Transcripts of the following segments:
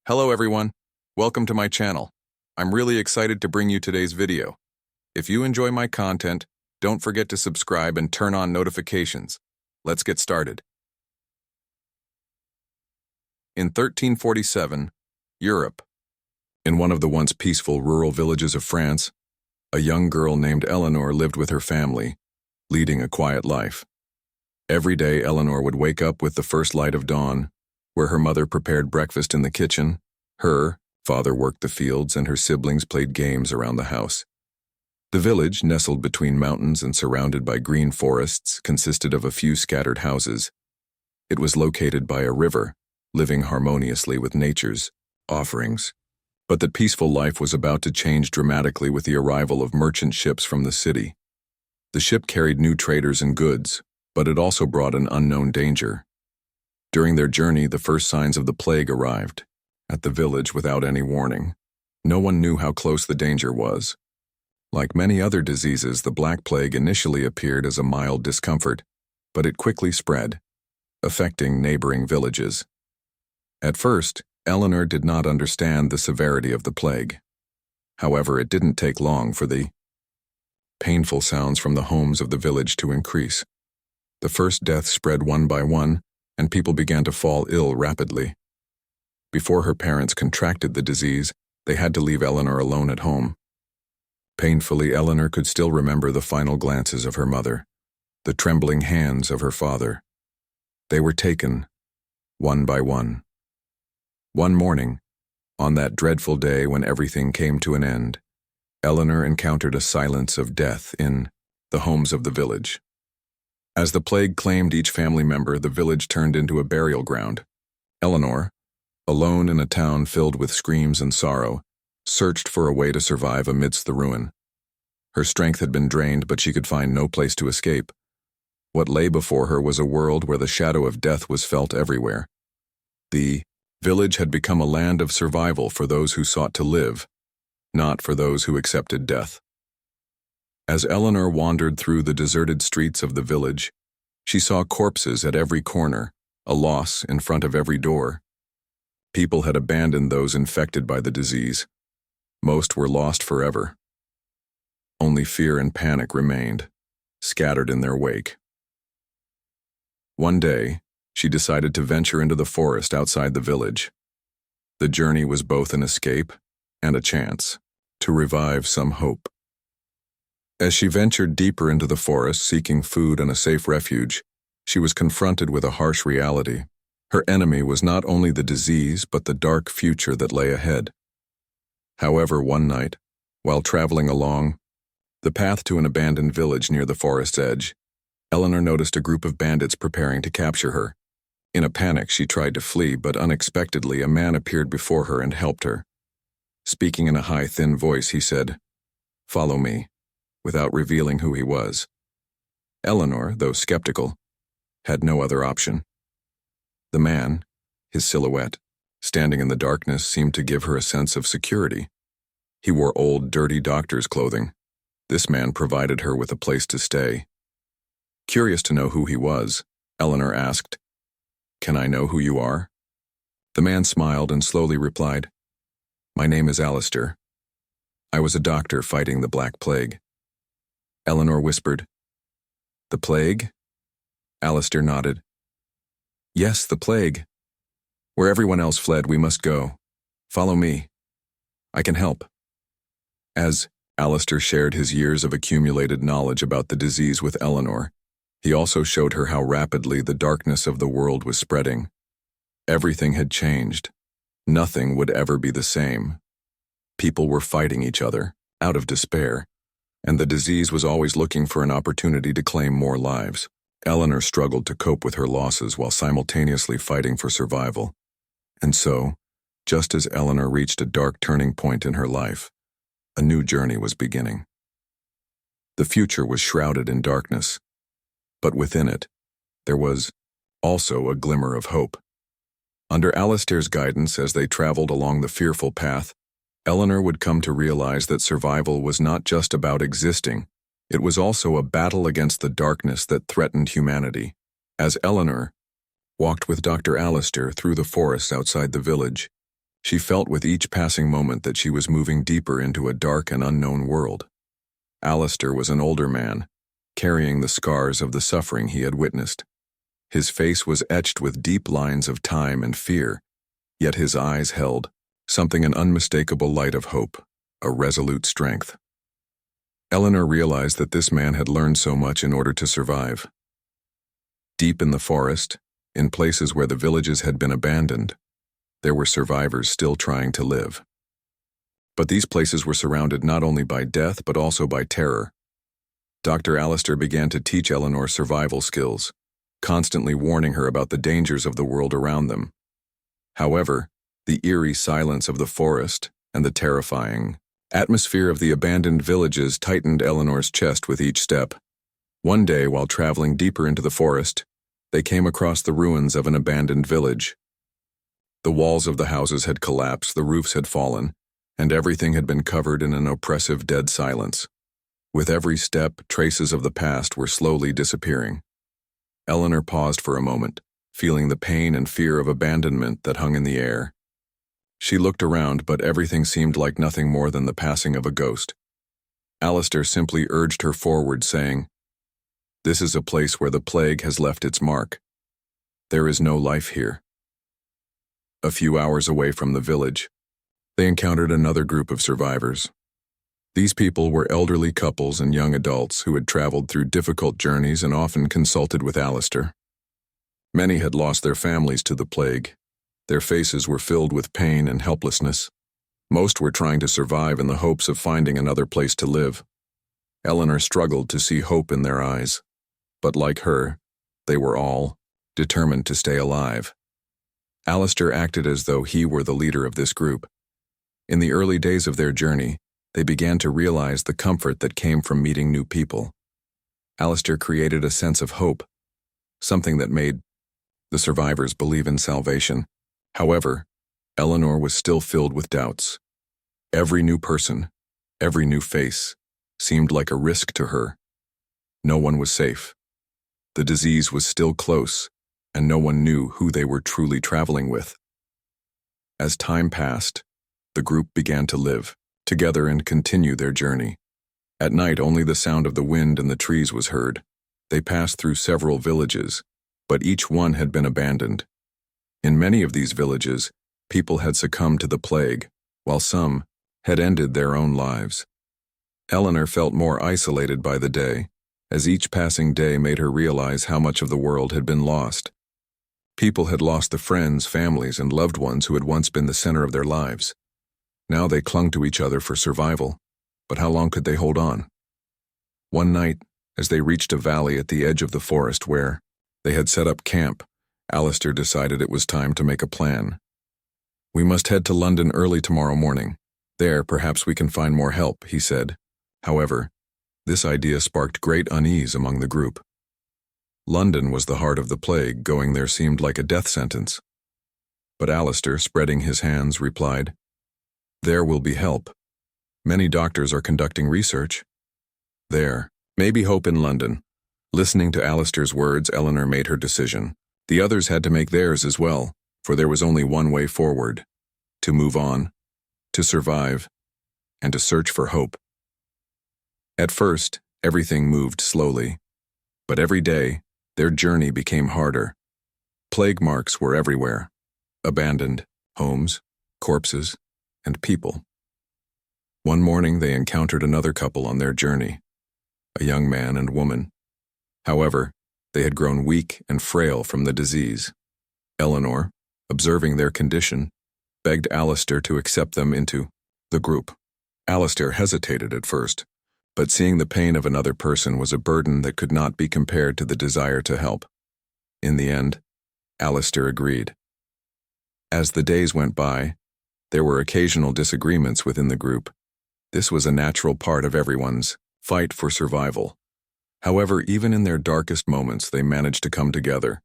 Hello everyone, welcome to my channel. I'm really excited to bring you today's video. If you enjoy my content, don't forget to subscribe and turn on notifications. Let's get started. In 1347, Europe. In one of the once peaceful rural villages of France, a young girl named Eleanor lived with her family, leading a quiet life. Every day, Eleanor would wake up with the first light of dawn, where her mother prepared breakfast in the kitchen, her father worked the fields, and her siblings played games around the house. The village, nestled between mountains and surrounded by green forests, consisted of a few scattered houses. It was located by a river, living harmoniously with nature's offerings. But that peaceful life was about to change dramatically with the arrival of merchant ships from the city. The ship carried new traders and goods, but it also brought an unknown danger. During their journey, the first signs of the plague arrived at the village without any warning. No one knew how close the danger was. Like many other diseases, the Black Plague initially appeared as a mild discomfort, but it quickly spread, affecting neighboring villages. At first, Eleanor did not understand the severity of the plague. However, it didn't take long for the painful sounds from the homes of the village to increase. The first deaths spread one by one, and people began to fall ill rapidly. Before her parents contracted the disease, they had to leave Eleanor alone at home. Painfully, Eleanor could still remember the final glances of her mother, the trembling hands of her father. They were taken, one by one. One morning, on that dreadful day when everything came to an end, Eleanor encountered a silence of death in the homes of the village. As the plague claimed each family member, the village turned into a burial ground. Eleanor, alone in a town filled with screams and sorrow, searched for a way to survive amidst the ruin. Her strength had been drained, but she could find no place to escape. What lay before her was a world where the shadow of death was felt everywhere. The village had become a land of survival for those who sought to live, not for those who accepted death. As Eleanor wandered through the deserted streets of the village, she saw corpses at every corner, a loss in front of every door. People had abandoned those infected by the disease. Most were lost forever. Only fear and panic remained, scattered in their wake. One day, she decided to venture into the forest outside the village. The journey was both an escape and a chance to revive some hope. As she ventured deeper into the forest, seeking food and a safe refuge, she was confronted with a harsh reality. Her enemy was not only the disease, but the dark future that lay ahead. However, one night, while traveling along the path to an abandoned village near the forest's edge, Eleanor noticed a group of bandits preparing to capture her. In a panic, she tried to flee, but unexpectedly a man appeared before her and helped her. Speaking in a high, thin voice, he said, "Follow me," without revealing who he was. Eleanor, though skeptical, had no other option. The man, his silhouette, standing in the darkness, seemed to give her a sense of security. He wore old, dirty doctor's clothing. This man provided her with a place to stay. Curious to know who he was, Eleanor asked, "Can I know who you are?" The man smiled and slowly replied, "My name is Alistair. I was a doctor fighting the Black Plague." Eleanor whispered, "The plague?" Alistair nodded. "Yes, the plague. Where everyone else fled, we must go. Follow me. I can help." As Alistair shared his years of accumulated knowledge about the disease with Eleanor, he also showed her how rapidly the darkness of the world was spreading. Everything had changed. Nothing would ever be the same. People were fighting each other, out of despair, and the disease was always looking for an opportunity to claim more lives. Eleanor struggled to cope with her losses while simultaneously fighting for survival. And so, just as Eleanor reached a dark turning point in her life, a new journey was beginning. The future was shrouded in darkness, but within it, there was also a glimmer of hope. Under Alistair's guidance, as they traveled along the fearful path, Eleanor would come to realize that survival was not just about existing. It was also a battle against the darkness that threatened humanity. As Eleanor walked with Dr. Alistair through the forest outside the village, She felt with each passing moment that she was moving deeper into a dark and unknown world. Alistair was an older man, carrying the scars of the suffering he had witnessed. His face was etched with deep lines of time and fear, yet his eyes held something an unmistakable light of hope, a resolute strength. Eleanor realized that this man had learned so much in order to survive. Deep in the forest, in places where the villages had been abandoned, there were survivors still trying to live. But these places were surrounded not only by death but also by terror. Dr. Alistair began to teach Eleanor survival skills, constantly warning her about the dangers of the world around them. However, the eerie silence of the forest and the terrifying atmosphere of the abandoned villages tightened Eleanor's chest with each step. One day, while traveling deeper into the forest, they came across the ruins of an abandoned village. The walls of the houses had collapsed, the roofs had fallen, and everything had been covered in an oppressive dead silence. With every step, traces of the past were slowly disappearing. Eleanor paused for a moment, feeling the pain and fear of abandonment that hung in the air. She looked around, but everything seemed like nothing more than the passing of a ghost. Alistair simply urged her forward, saying, "This is a place where the plague has left its mark. There is no life here." A few hours away from the village, they encountered another group of survivors. These people were elderly couples and young adults who had traveled through difficult journeys and often consulted with Alistair. Many had lost their families to the plague. Their faces were filled with pain and helplessness. Most were trying to survive in the hopes of finding another place to live. Eleanor struggled to see hope in their eyes, but like her, they were all determined to stay alive. Alistair acted as though he were the leader of this group. In the early days of their journey, they began to realize the comfort that came from meeting new people. Alistair created a sense of hope, something that made the survivors believe in salvation. However, Eleanor was still filled with doubts. Every new person, every new face, seemed like a risk to her. No one was safe. The disease was still close, and no one knew who they were truly traveling with. As time passed, the group began to live together and continue their journey. At night, only the sound of the wind and the trees was heard. They passed through several villages, but each one had been abandoned. In many of these villages, people had succumbed to the plague, while some had ended their own lives. Eleanor felt more isolated by the day, as each passing day made her realize how much of the world had been lost. People had lost the friends, families, and loved ones who had once been the center of their lives. Now they clung to each other for survival, but how long could they hold on? One night, as they reached a valley at the edge of the forest where they had set up camp, Alistair decided it was time to make a plan. "We must head to London early tomorrow morning. There, perhaps we can find more help," he said. However, this idea sparked great unease among the group. London was the heart of the plague. Going there seemed like a death sentence. But Alistair, spreading his hands, replied, "There will be help. Many doctors are conducting research. There may be hope in London." Listening to Alistair's words, Eleanor made her decision. The others had to make theirs as well, for there was only one way forward: to move on, to survive, and to search for hope. At first, everything moved slowly, but every day, their journey became harder. Plague marks were everywhere: abandoned homes, corpses, and people. One morning, they encountered another couple on their journey, a young man and woman. However, they had grown weak and frail from the disease. Eleanor, observing their condition, begged Alistair to accept them into the group. Alistair hesitated at first, but seeing the pain of another person was a burden that could not be compared to the desire to help. In the end, Alistair agreed. As the days went by, there were occasional disagreements within the group. This was a natural part of everyone's fight for survival. However, even in their darkest moments, they managed to come together.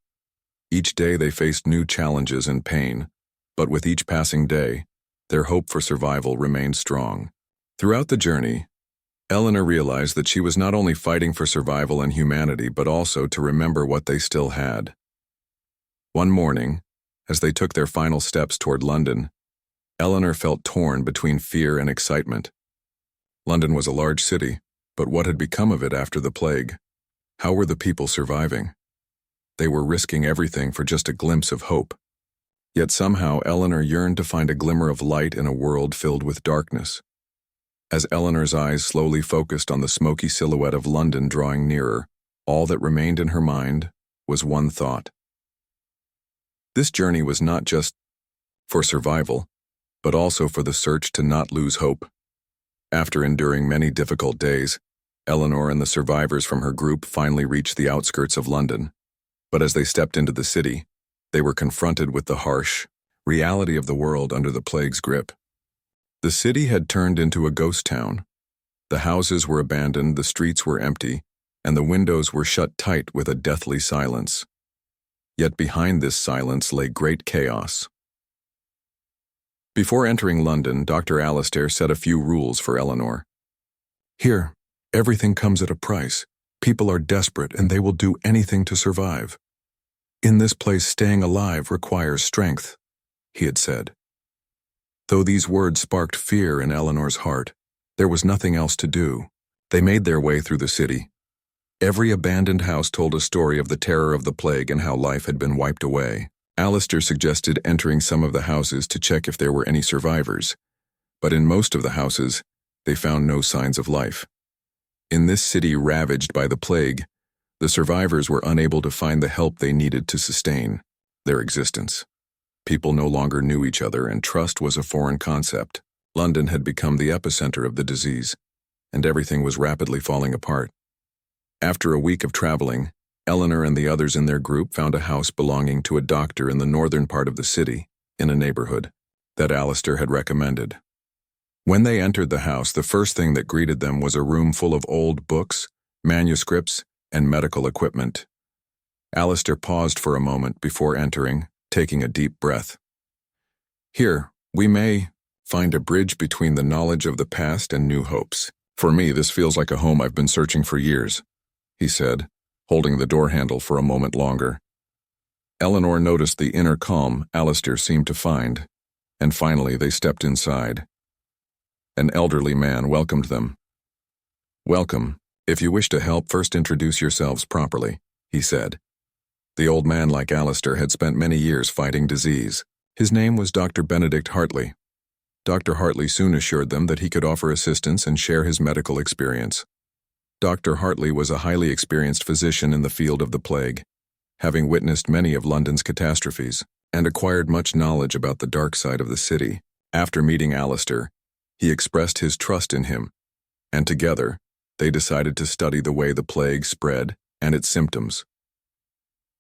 Each day they faced new challenges and pain, but with each passing day, their hope for survival remained strong. Throughout the journey, Eleanor realized that she was not only fighting for survival and humanity, but also to remember what they still had. One morning, as they took their final steps toward London, Eleanor felt torn between fear and excitement. London was a large city, but what had become of it after the plague? How were the people surviving? They were risking everything for just a glimpse of hope. Yet somehow Eleanor yearned to find a glimmer of light in a world filled with darkness. As Eleanor's eyes slowly focused on the smoky silhouette of London drawing nearer, all that remained in her mind was one thought. This journey was not just for survival, but also for the search to not lose hope. After enduring many difficult days, Eleanor and the survivors from her group finally reached the outskirts of London. But as they stepped into the city, they were confronted with the harsh reality of the world under the plague's grip. The city had turned into a ghost town. The houses were abandoned, the streets were empty, and the windows were shut tight with a deathly silence. Yet behind this silence lay great chaos. Before entering London, Dr. Alistair set a few rules for Eleanor. Here, everything comes at a price. People are desperate and they will do anything to survive. In this place, staying alive requires strength, he had said. Though these words sparked fear in Eleanor's heart, there was nothing else to do. They made their way through the city. Every abandoned house told a story of the terror of the plague and how life had been wiped away. Alistair suggested entering some of the houses to check if there were any survivors, but in most of the houses, they found no signs of life. In this city ravaged by the plague, the survivors were unable to find the help they needed to sustain their existence. People no longer knew each other, and trust was a foreign concept. London had become the epicenter of the disease, and everything was rapidly falling apart. After a week of traveling, Eleanor and the others in their group found a house belonging to a doctor in the northern part of the city, in a neighborhood that Alistair had recommended. When they entered the house, the first thing that greeted them was a room full of old books, manuscripts, and medical equipment. Alistair paused for a moment before entering, taking a deep breath. Here, we may find a bridge between the knowledge of the past and new hopes. For me, this feels like a home I've been searching for years, he said, holding the door handle for a moment longer. Eleanor noticed the inner calm Alistair seemed to find, and finally they stepped inside. An elderly man welcomed them. Welcome. If you wish to help, first introduce yourselves properly, he said. The old man, like Alistair, had spent many years fighting disease. His name was Dr. Benedict Hartley. Dr. Hartley soon assured them that he could offer assistance and share his medical experience. Dr. Hartley was a highly experienced physician in the field of the plague, having witnessed many of London's catastrophes, and acquired much knowledge about the dark side of the city. After meeting Alistair, he expressed his trust in him, and together, they decided to study the way the plague spread and its symptoms.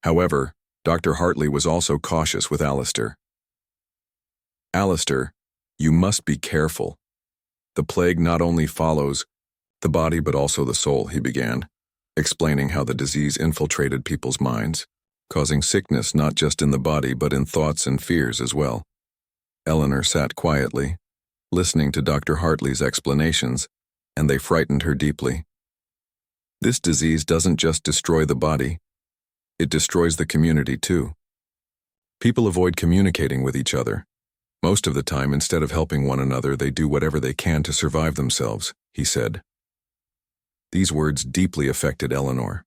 However, Dr. Hartley was also cautious with Alistair. Alistair, you must be careful. The plague not only follows the body but also the soul, he began, explaining how the disease infiltrated people's minds, causing sickness not just in the body but in thoughts and fears as well. Eleanor sat quietly, listening to Dr. Hartley's explanations, and they frightened her deeply. This disease doesn't just destroy the body, it destroys the community too. People avoid communicating with each other. Most of the time, instead of helping one another, they do whatever they can to survive themselves, he said. These words deeply affected Eleanor.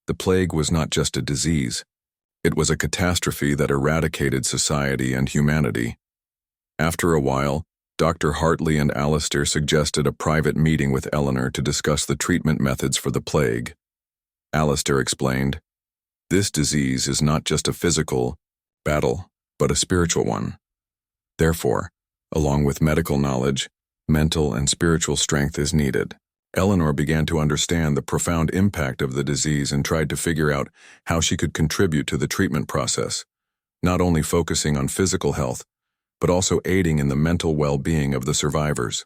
The plague was not just a disease. It was a catastrophe that eradicated society and humanity. After a while, Dr. Hartley and Alistair suggested a private meeting with Eleanor to discuss the treatment methods for the plague. Alistair explained, "This disease is not just a physical battle, but a spiritual one. Therefore, along with medical knowledge, mental and spiritual strength is needed." Eleanor began to understand the profound impact of the disease and tried to figure out how she could contribute to the treatment process, not only focusing on physical health, but also aiding in the mental well-being of the survivors.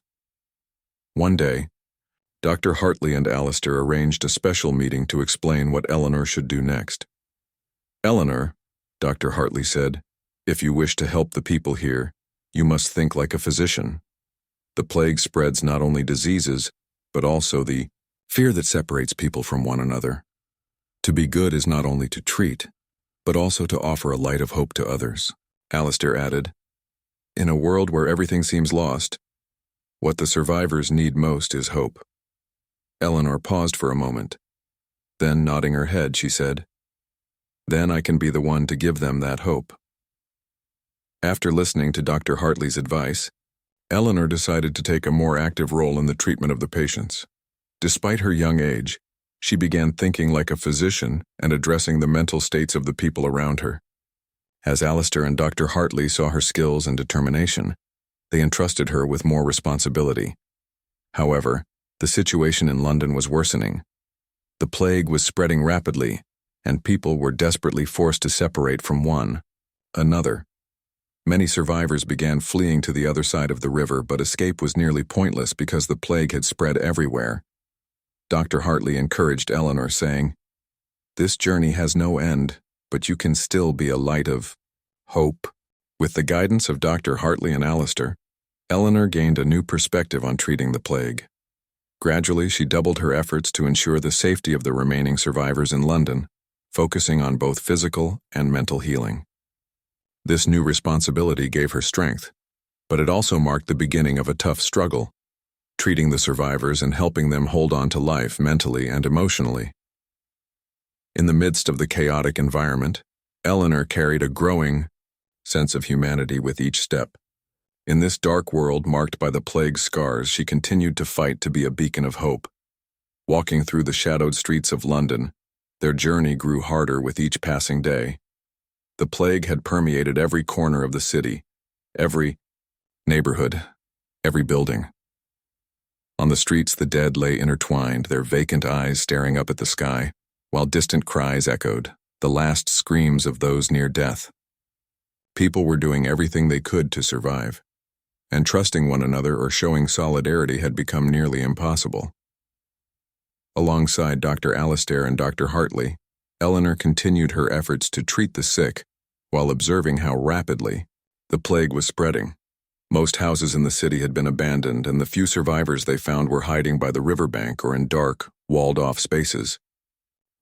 One day, Dr. Hartley and Alistair arranged a special meeting to explain what Eleanor should do next. "Eleanor," Dr. Hartley said, "if you wish to help the people here, you must think like a physician. The plague spreads not only diseases, but also the fear that separates people from one another. To be good is not only to treat, but also to offer a light of hope to others." Alistair added, In a world where everything seems lost, what the survivors need most is hope. Eleanor paused for a moment. Then, nodding her head, she said, "Then I can be the one to give them that hope." After listening to Dr. Hartley's advice, Eleanor decided to take a more active role in the treatment of the patients. Despite her young age, she began thinking like a physician and addressing the mental states of the people around her. As Alistair and Dr. Hartley saw her skills and determination, they entrusted her with more responsibility. However, the situation in London was worsening. The plague was spreading rapidly, and people were desperately forced to separate from one another. Many survivors began fleeing to the other side of the river, but escape was nearly pointless because the plague had spread everywhere. Dr. Hartley encouraged Eleanor, saying, "This journey has no end, but you can still be a light of hope." With the guidance of Dr. Hartley and Alistair, Eleanor gained a new perspective on treating the plague. Gradually, she doubled her efforts to ensure the safety of the remaining survivors in London, focusing on both physical and mental healing. This new responsibility gave her strength, but it also marked the beginning of a tough struggle, treating the survivors and helping them hold on to life mentally and emotionally. In the midst of the chaotic environment, Eleanor carried a growing sense of humanity with each step. In this dark world marked by the plague's scars, she continued to fight to be a beacon of hope. Walking through the shadowed streets of London, their journey grew harder with each passing day. The plague had permeated every corner of the city, every neighborhood, every building. On the streets, the dead lay intertwined, their vacant eyes staring up at the sky, while distant cries echoed, the last screams of those near death. People were doing everything they could to survive, and trusting one another or showing solidarity had become nearly impossible. Alongside Dr. Alistair and Dr. Hartley, Eleanor continued her efforts to treat the sick while observing how rapidly the plague was spreading. Most houses in the city had been abandoned, and the few survivors they found were hiding by the riverbank or in dark, walled-off spaces.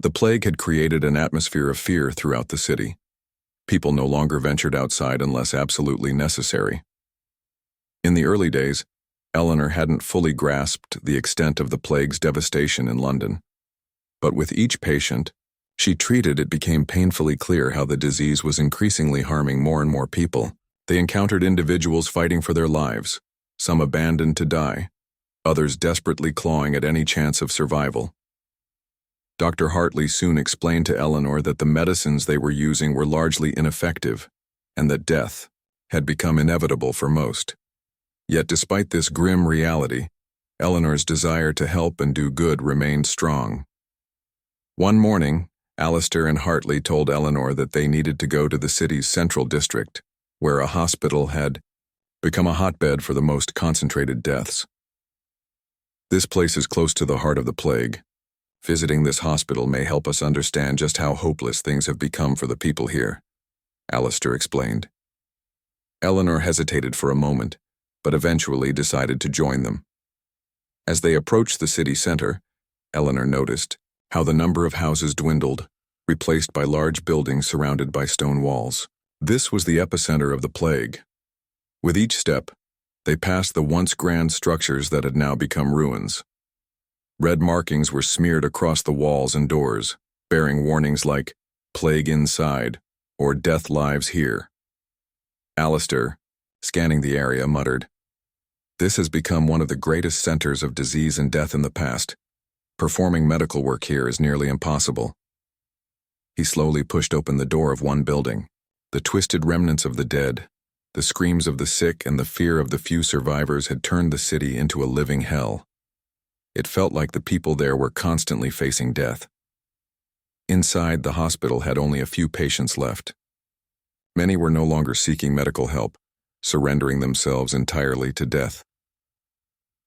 The plague had created an atmosphere of fear throughout the city. People no longer ventured outside unless absolutely necessary. In the early days, Eleanor hadn't fully grasped the extent of the plague's devastation in London. But with each patient she treated, it became painfully clear how the disease was increasingly harming more and more people. They encountered individuals fighting for their lives, some abandoned to die, others desperately clawing at any chance of survival. Dr. Hartley soon explained to Eleanor that the medicines they were using were largely ineffective, and that death had become inevitable for most. Yet despite this grim reality, Eleanor's desire to help and do good remained strong. One morning, Alistair and Hartley told Eleanor that they needed to go to the city's central district, where a hospital had become a hotbed for the most concentrated deaths. "This place is close to the heart of the plague. Visiting this hospital may help us understand just how hopeless things have become for the people here," Alistair explained. Eleanor hesitated for a moment, but eventually decided to join them. As they approached the city center, Eleanor noticed how the number of houses dwindled, replaced by large buildings surrounded by stone walls. This was the epicenter of the plague. With each step, they passed the once grand structures that had now become ruins. Red markings were smeared across the walls and doors, bearing warnings like "Plague inside" or "Death lives here." Alistair, scanning the area, muttered, "This has become one of the greatest centers of disease and death in the past. Performing medical work here is nearly impossible." He slowly pushed open the door of one building. The twisted remnants of the dead, the screams of the sick, and the fear of the few survivors had turned the city into a living hell. It felt like the people there were constantly facing death. Inside, the hospital had only a few patients left. Many were no longer seeking medical help, surrendering themselves entirely to death.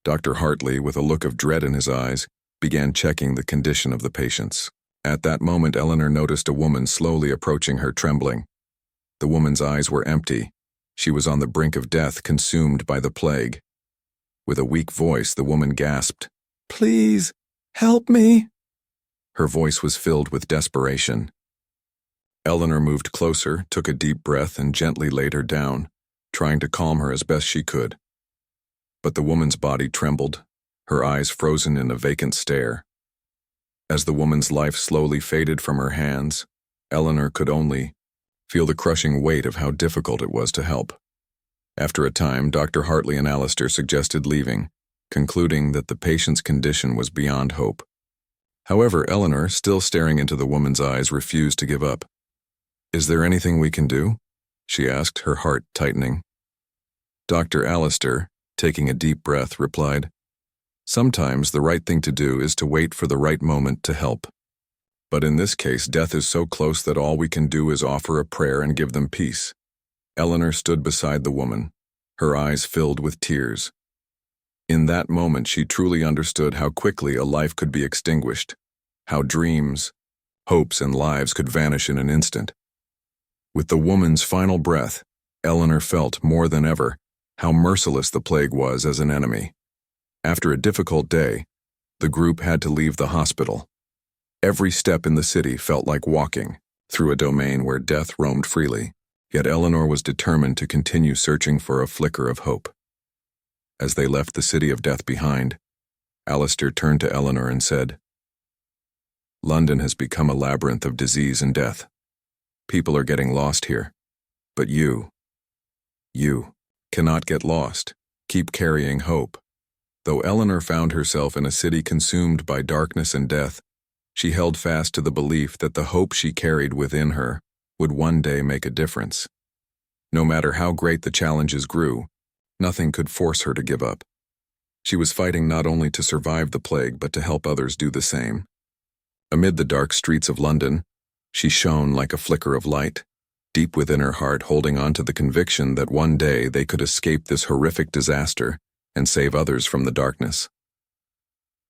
Dr. Hartley, with a look of dread in his eyes, began checking the condition of the patients. At that moment, Eleanor noticed a woman slowly approaching her, trembling. The woman's eyes were empty. She was on the brink of death, consumed by the plague. With a weak voice, the woman gasped, "Please, help me." Her voice was filled with desperation. Eleanor moved closer, took a deep breath, and gently laid her down, trying to calm her as best she could. But the woman's body trembled, her eyes frozen in a vacant stare. As the woman's life slowly faded from her hands, Eleanor could only feel the crushing weight of how difficult it was to help. After a time, Dr. Hartley and Alistair suggested leaving, concluding that the patient's condition was beyond hope. However, Eleanor, still staring into the woman's eyes, refused to give up. "Is there anything we can do?" she asked, her heart tightening. Dr. Alistair, taking a deep breath, replied, "Sometimes the right thing to do is to wait for the right moment to help. But in this case, death is so close that all we can do is offer a prayer and give them peace." Eleanor stood beside the woman, her eyes filled with tears. In that moment, she truly understood how quickly a life could be extinguished, how dreams, hopes, and lives could vanish in an instant. With the woman's final breath, Eleanor felt more than ever how merciless the plague was as an enemy. After a difficult day, the group had to leave the hospital. Every step in the city felt like walking through a domain where death roamed freely, yet Eleanor was determined to continue searching for a flicker of hope. As they left the city of death behind, Alistair turned to Eleanor and said, "London has become a labyrinth of disease and death. People are getting lost here. But you cannot get lost. Keep carrying hope." Though Eleanor found herself in a city consumed by darkness and death, she held fast to the belief that the hope she carried within her would one day make a difference. No matter how great the challenges grew, nothing could force her to give up. She was fighting not only to survive the plague but to help others do the same. Amid the dark streets of London, she shone like a flicker of light, deep within her heart, holding on to the conviction that one day they could escape this horrific disaster and save others from the darkness.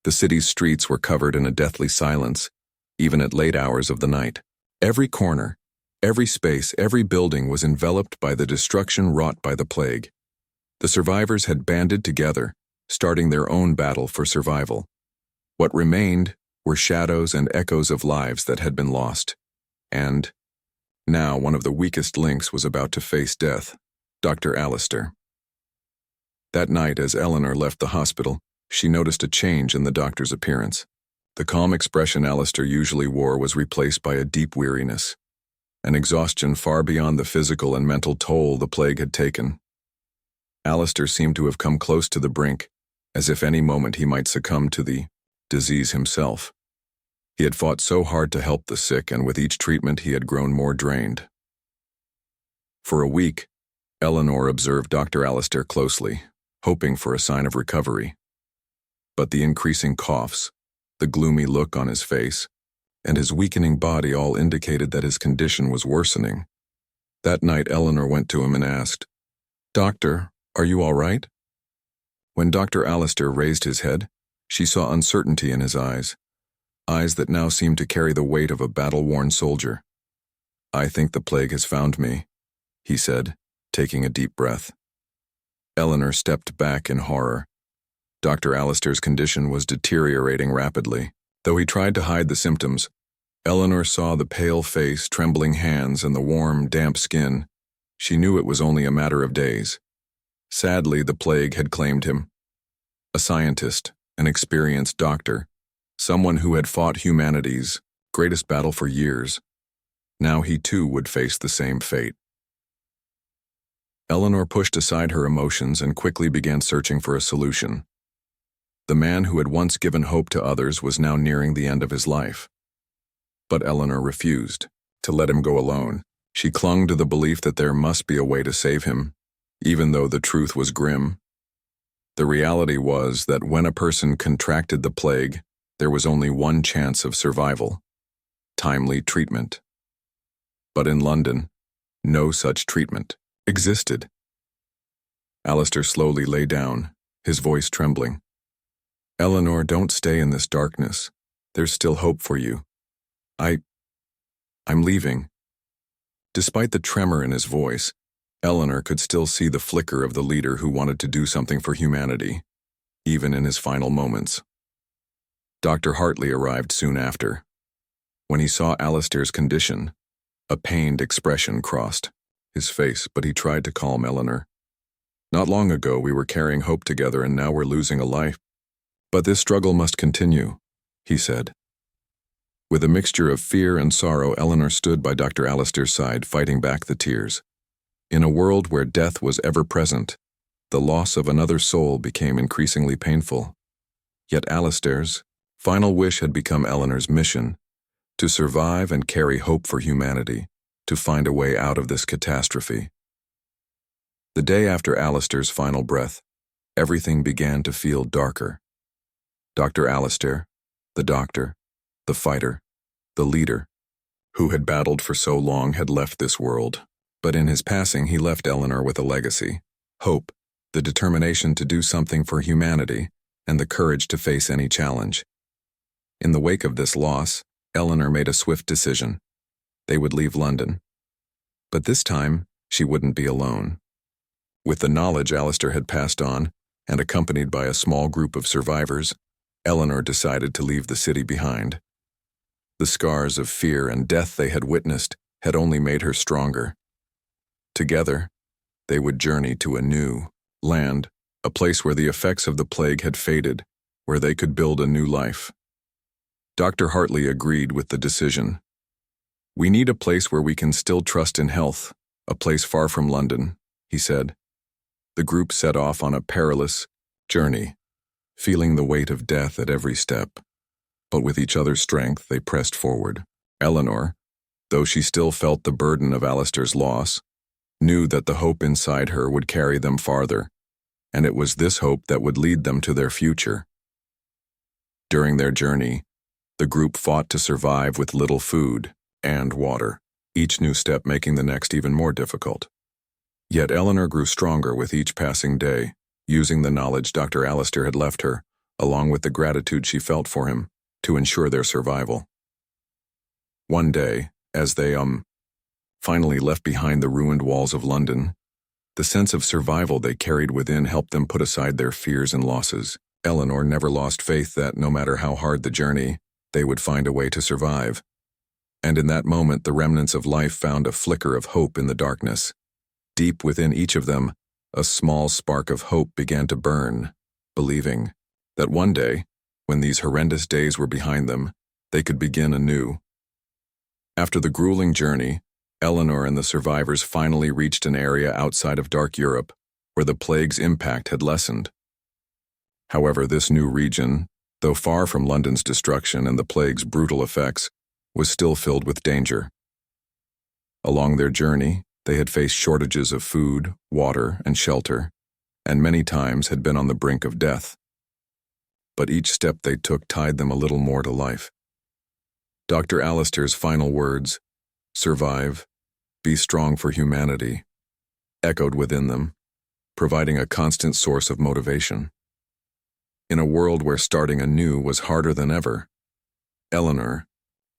The city's streets were covered in a deathly silence, even at late hours of the night. Every corner, every space, every building was enveloped by the destruction wrought by the plague. The survivors had banded together, starting their own battle for survival. What remained were shadows and echoes of lives that had been lost. And now one of the weakest links was about to face death, Dr. Alistair. That night, as Eleanor left the hospital, she noticed a change in the doctor's appearance. The calm expression Alistair usually wore was replaced by a deep weariness, an exhaustion far beyond the physical and mental toll the plague had taken. Alistair seemed to have come close to the brink, as if any moment he might succumb to the disease himself. He had fought so hard to help the sick, and with each treatment he had grown more drained. For a week, Eleanor observed Dr. Alistair closely, hoping for a sign of recovery. But the increasing coughs, the gloomy look on his face, and his weakening body all indicated that his condition was worsening. That night, Eleanor went to him and asked, "Doctor, are you all right?" When Dr. Alistair raised his head, she saw uncertainty in his eyes that now seemed to carry the weight of a battle-worn soldier. "I think the plague has found me," he said, taking a deep breath. Eleanor stepped back in horror. Dr. Alistair's condition was deteriorating rapidly. Though he tried to hide the symptoms, Eleanor saw the pale face, trembling hands, and the warm, damp skin. She knew it was only a matter of days. Sadly, the plague had claimed him. A scientist, an experienced doctor, someone who had fought humanity's greatest battle for years. Now he too would face the same fate. Eleanor pushed aside her emotions and quickly began searching for a solution. The man who had once given hope to others was now nearing the end of his life. But Eleanor refused to let him go alone. She clung to the belief that there must be a way to save him, even though the truth was grim. The reality was that when a person contracted the plague, there was only one chance of survival: timely treatment. But in London, no such treatment existed. Alistair slowly lay down, his voice trembling. "Eleanor, don't stay in this darkness. There's still hope for you. I'm leaving." Despite the tremor in his voice, Eleanor could still see the flicker of the leader who wanted to do something for humanity, even in his final moments. Dr. Hartley arrived soon after. When he saw Alistair's condition, a pained expression crossed his face, but he tried to calm Eleanor. Not long ago we were carrying hope together and now we're losing a life. But this struggle must continue, he said. With a mixture of fear and sorrow, Eleanor stood by Dr. Alistair's side, fighting back the tears. In a world where death was ever present, the loss of another soul became increasingly painful. Yet Alistair's final wish had become Eleanor's mission: to survive and carry hope for humanity, to find a way out of this catastrophe. The day after Alistair's final breath, everything began to feel darker. Dr. Alistair, the doctor, the fighter, the leader, who had battled for so long, had left this world. But in his passing, he left Eleanor with a legacy: hope, the determination to do something for humanity, and the courage to face any challenge. In the wake of this loss, Eleanor made a swift decision. They would leave London. But this time, she wouldn't be alone. With the knowledge Alistair had passed on, and accompanied by a small group of survivors, Eleanor decided to leave the city behind. The scars of fear and death they had witnessed had only made her stronger. Together, they would journey to a new land, a place where the effects of the plague had faded, where they could build a new life. Dr. Hartley agreed with the decision. "We need a place where we can still trust in health, a place far from London," he said. The group set off on a perilous journey, feeling the weight of death at every step. But with each other's strength, they pressed forward. Eleanor, though she still felt the burden of Alistair's loss, knew that the hope inside her would carry them farther, and it was this hope that would lead them to their future. During their journey, the group fought to survive with little food and water, each new step making the next even more difficult. Yet Eleanor grew stronger with each passing day, using the knowledge Dr. Alistair had left her, along with the gratitude she felt for him, to ensure their survival. One day, as they finally left behind the ruined walls of London, the sense of survival they carried within helped them put aside their fears and losses. Eleanor never lost faith that, no matter how hard the journey, they would find a way to survive. And in that moment, the remnants of life found a flicker of hope in the darkness. Deep within each of them, a small spark of hope began to burn, believing that one day, when these horrendous days were behind them, they could begin anew. After the grueling journey, Eleanor and the survivors finally reached an area outside of dark Europe, where the plague's impact had lessened. However, this new region, though far from London's destruction and the plague's brutal effects, was still filled with danger. Along their journey, they had faced shortages of food, water, and shelter, and many times had been on the brink of death. But each step they took tied them a little more to life. Dr. Alistair's final words, "Survive, be strong for humanity," echoed within them, providing a constant source of motivation. In a world where starting anew was harder than ever, Eleanor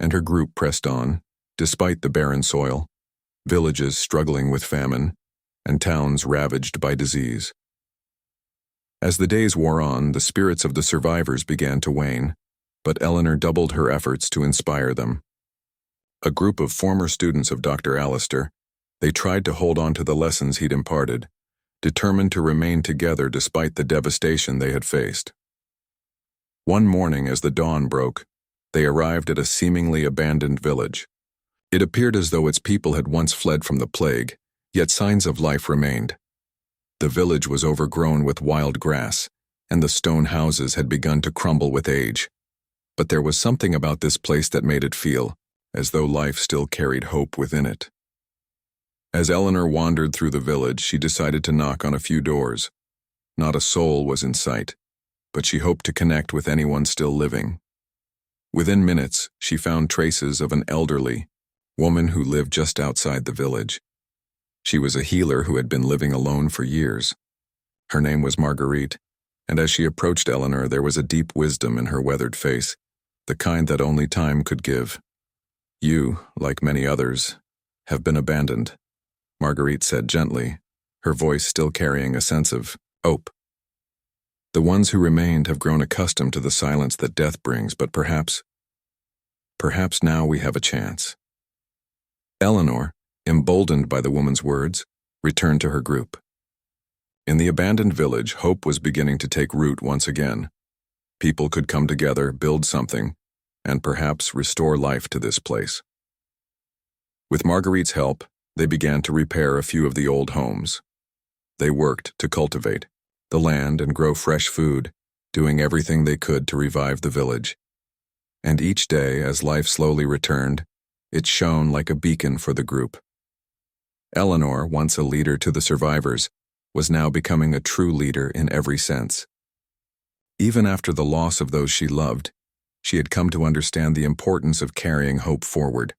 and her group pressed on, despite the barren soil, villages struggling with famine, and towns ravaged by disease. As the days wore on, the spirits of the survivors began to wane, but Eleanor doubled her efforts to inspire them. A group of former students of Dr. Alistair, they tried to hold on to the lessons he'd imparted, determined to remain together despite the devastation they had faced. One morning, as the dawn broke, they arrived at a seemingly abandoned village. It appeared as though its people had once fled from the plague, yet signs of life remained. The village was overgrown with wild grass, and the stone houses had begun to crumble with age. But there was something about this place that made it feel as though life still carried hope within it. As Eleanor wandered through the village, she decided to knock on a few doors. Not a soul was in sight, but she hoped to connect with anyone still living. Within minutes, she found traces of an elderly woman who lived just outside the village. She was a healer who had been living alone for years. Her name was Marguerite, and as she approached Eleanor, there was a deep wisdom in her weathered face, the kind that only time could give. "You, like many others, have been abandoned," Marguerite said gently, her voice still carrying a sense of hope. "The ones who remained have grown accustomed to the silence that death brings, but perhaps now we have a chance." Eleanor, emboldened by the woman's words, returned to her group. In the abandoned village, hope was beginning to take root once again. People could come together, build something, and perhaps restore life to this place. With Marguerite's help, they began to repair a few of the old homes. They worked to cultivate the land and grow fresh food, doing everything they could to revive the village. And each day, as life slowly returned, it shone like a beacon for the group. Eleanor, once a leader to the survivors, was now becoming a true leader in every sense. Even after the loss of those she loved, she had come to understand the importance of carrying hope forward.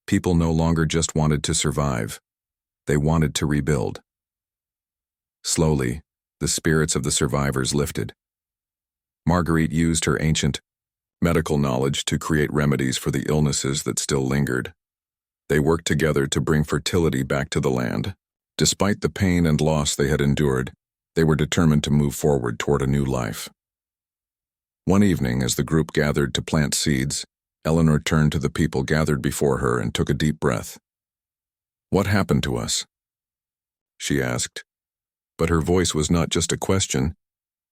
People no longer just wanted to survive. They wanted to rebuild. Slowly, the spirits of the survivors lifted. Marguerite used her ancient medical knowledge to create remedies for the illnesses that still lingered. They worked together to bring fertility back to the land. Despite the pain and loss they had endured, they were determined to move forward toward a new life. One evening, as the group gathered to plant seeds, Eleanor turned to the people gathered before her and took a deep breath. "What happened to us?" she asked. But her voice was not just a question,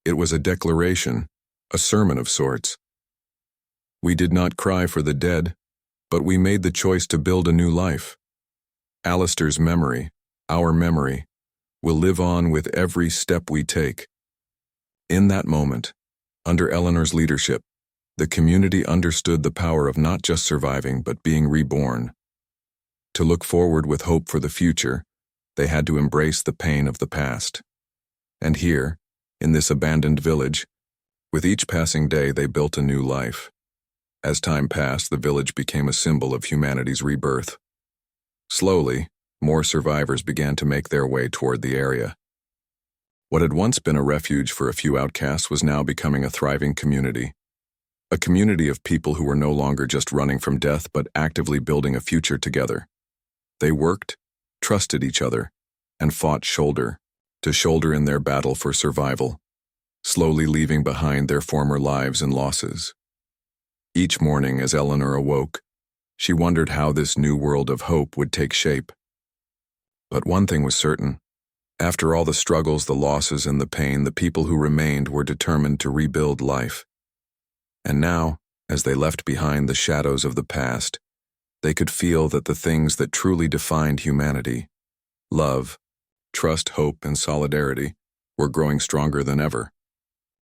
it was a declaration, a sermon of sorts. "We did not cry for the dead, but we made the choice to build a new life. Alistair's memory, our memory, will live on with every step we take." In that moment, under Eleanor's leadership, the community understood the power of not just surviving but being reborn. To look forward with hope for the future, they had to embrace the pain of the past. And here, in this abandoned village, with each passing day they built a new life. As time passed, the village became a symbol of humanity's rebirth. Slowly, more survivors began to make their way toward the area. What had once been a refuge for a few outcasts was now becoming a thriving community. A community of people who were no longer just running from death but actively building a future together. They worked, trusted each other, and fought shoulder to shoulder in their battle for survival, slowly leaving behind their former lives and losses. Each morning as Eleanor awoke, she wondered how this new world of hope would take shape. But one thing was certain. After all the struggles, the losses, and the pain, the people who remained were determined to rebuild life. And now, as they left behind the shadows of the past, they could feel that the things that truly defined humanity, love, trust, hope, and solidarity, were growing stronger than ever.